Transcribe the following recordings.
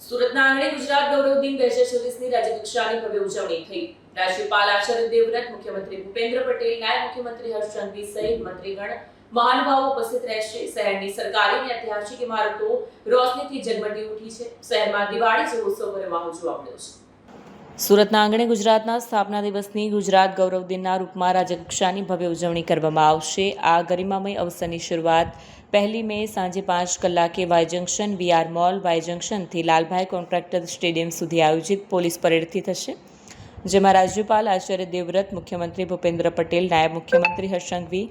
સુરતના આંગણે ગુજરાત ગૌરવ દિન 2024ની રાજ્યકક્ષાની ભવ્ય ઉજવણી થઈ। રાજ્યપાલ આચાર્ય દેવવ્રત, મુખ્યમંત્રી ભૂપેન્દ્ર પટેલ, નાયબ મુખ્યમંત્રી હર્ષ સંઘવી સહિત મંત્રીગણ, મહાનુભાવો ઉપસ્થિત રહેશે। શહેરની સરકારી અને ઐતિહાસિક ઇમારતો રોશનીથી ઝગમગી ઉઠી છે। શહેરમાં દિવાળી જેવો ઉત્સવભર્યો માહોલ જોવા મળ્યો છે। સુરતના આંગણે ગુજરાતના સ્થાપના દિવસની ગુજરાત ગૌરવ દિનના રૂપમાં રાજ્યકક્ષાની ભવ્ય ઉજવણી કરવામાં આવશે। આ ગરિમામય અવસરની શરૂઆત 1 મે સાંજે 5 કલાકે Y junction, VR mall, Y જંકશનથી લાલભાઈ કોન્ટ્રાક્ટર સ્ટેડિયમ સુધી આયોજિત પોલીસ પરેડથી થશે, જેમાં રાજ્યપાલ આચાર્ય દેવવ્રત, મુખ્યમંત્રી ભૂપેન્દ્ર પટેલ, નાયબ મુખ્યમંત્રી હર્ષ સંઘવી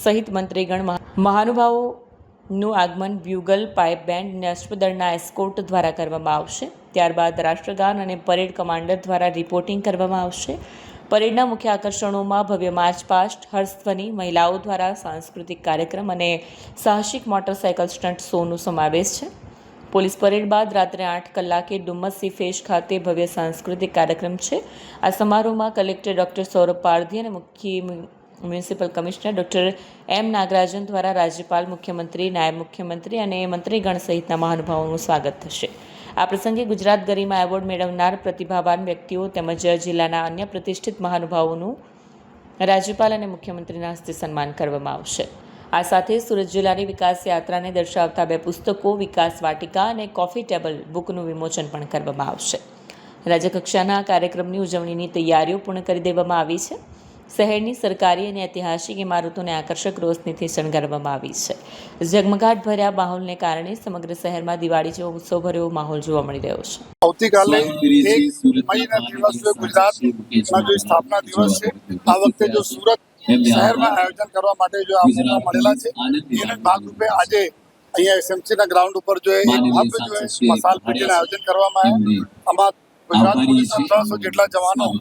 સહિત મંત્રીગણ, મહાનુભાવોનું આગમન બ્યુગલ, પાઇપ બેન્ડ અને અશ્વદળના એસ્કોર્ટ દ્વારા કરવામાં આવશે। ત્યારબાદ રાષ્ટ્રગાન અને પરેડ કમાન્ડર દ્વારા રિપોર્ટિંગ કરવામાં આવશે। પરેડના મુખ્ય આકર્ષણોમાં ભવ્ય માર્ચ પાસ્ટ, હર્ષધ્વનિ, મહિલાઓ દ્વારા સાંસ્કૃતિક કાર્યક્રમ અને સાહસિક મોટરસાયકલ સ્ટન્ટ શોનો સમાવેશ છે। પોલીસ પરેડ બાદ રાત્રે 8 કલાકે ડુમ્મસ સી ફેસ ખાતે ભવ્ય સાંસ્કૃતિક કાર્યક્રમ છે। આ સમારોહમાં કલેક્ટર ડોક્ટર સૌરભ પારધી અને મુખ્ય મ્યુનિસિપલ કમિશનર ડોક્ટર એમ નાગરાજન દ્વારા રાજ્યપાલ, મુખ્યમંત્રી, નાયબ મુખ્યમંત્રી અને મંત્રીગણ સહિતના મહાનુભાવોનું સ્વાગત થશે। આ પ્રસંગે ગુજરાત ગરિમા એવોર્ડ મેળવનાર પ્રતિભાવાન વ્યક્તિઓ તેમજ જિલ્લાના અન્ય પ્રતિષ્ઠિત મહાનુભાવોનું રાજ્યપાલ અને મુખ્યમંત્રીના હસ્તે સન્માન કરવામાં આવશે। આ સાથે સુરત જિલ્લાની વિકાસ યાત્રાને દર્શાવતા 2 પુસ્તકો, વિકાસ વાટિકા અને કોફી ટેબલ બુકનું વિમોચન પણ કરવામાં આવશે। રાજ્યકક્ષાના કાર્યક્રમની ઉજવણીની તૈયારીઓ પૂર્ણ કરી દેવામાં આવી છે। શહેરની સરકારી અને ઐતિહાસિક ઇમારતોને આકર્ષક રોશનીથી શણગારવામાં આવી છે। ઝગમગાટ ભર્યા માહોલને કારણે સમગ્ર શહેરમાં દિવાળી જેવો ઉત્સવભર્યો માહોલ જોવા મળી રહ્યો છે। આવતીકાલે 1 મઈના દિવસે ગુજરાતના જે સ્થાપના દિવસ છે, આ વખતે જો સુરત શહેરમાં આયોજન કરવા માટે જો આ મોકા મળેલા છે, એના ભાગરૂપે આજે અહીંયા એસએમસીના ગ્રાઉન્ડ ઉપર જો એક ભવ્ય જો મસાલ પેટીનું આયોજન કરવામાં આવ્યું। આમાં ગુજરાત પોલીસના 300 જેટલા જવાનો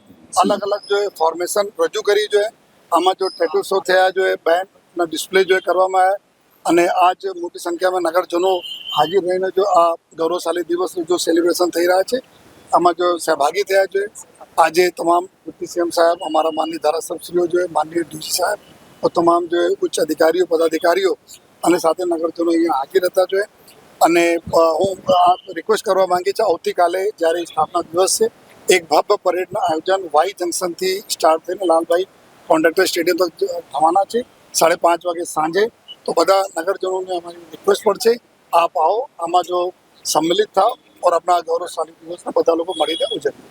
અલગ અલગ જો ફોર્મેશન રજૂ કરી જો આમાં જો ટેટુ શો થયા જો બેન્ડના ડિસ્પ્લે જો કરવામાં આવ્યા અને આજ મોટી સંખ્યામાં નગરજનો હાજર રહીને જો આ ગૌરવશાળી દિવસનું જો સેલિબ્રેશન થઈ રહ્યા છે, આમાં જો સહભાગી થયા છે। આજે તમામ ડિપ્ટી સીએમ સાહેબ, અમારા માનનીય ધારાસભ્યો જો માનનીય ડીસી સાહેબ और તમામ જો ઉચ્ચ અધિકારીઓ, પદાધિકારીઓ અને સાથે નગરજનો અહીંયા હાજર હતા જો અને હું આ રિક્વેસ્ટ કરવા માંગી છે, આવતીકાલે જ્યારે સ્થાપના દિવસ છે, એક ભવ્ય પરેડનું આયોજન વાય જંકશનથી સ્ટાર્ટ થઈને લાલભાઈ કોન્ટ્રાક્ટર સ્ટેડિયમ તક થવાના છે 5:30 વાગે સાંજે। તો બધા નગરજનોને અમારી રિક્વેસ્ટ પણ છે, આપ આવો, આમાં જો सम्मिलित થાઓ और अपना गौरवशाली દિવસને બધા લોકો મળીને ઉજવીએ।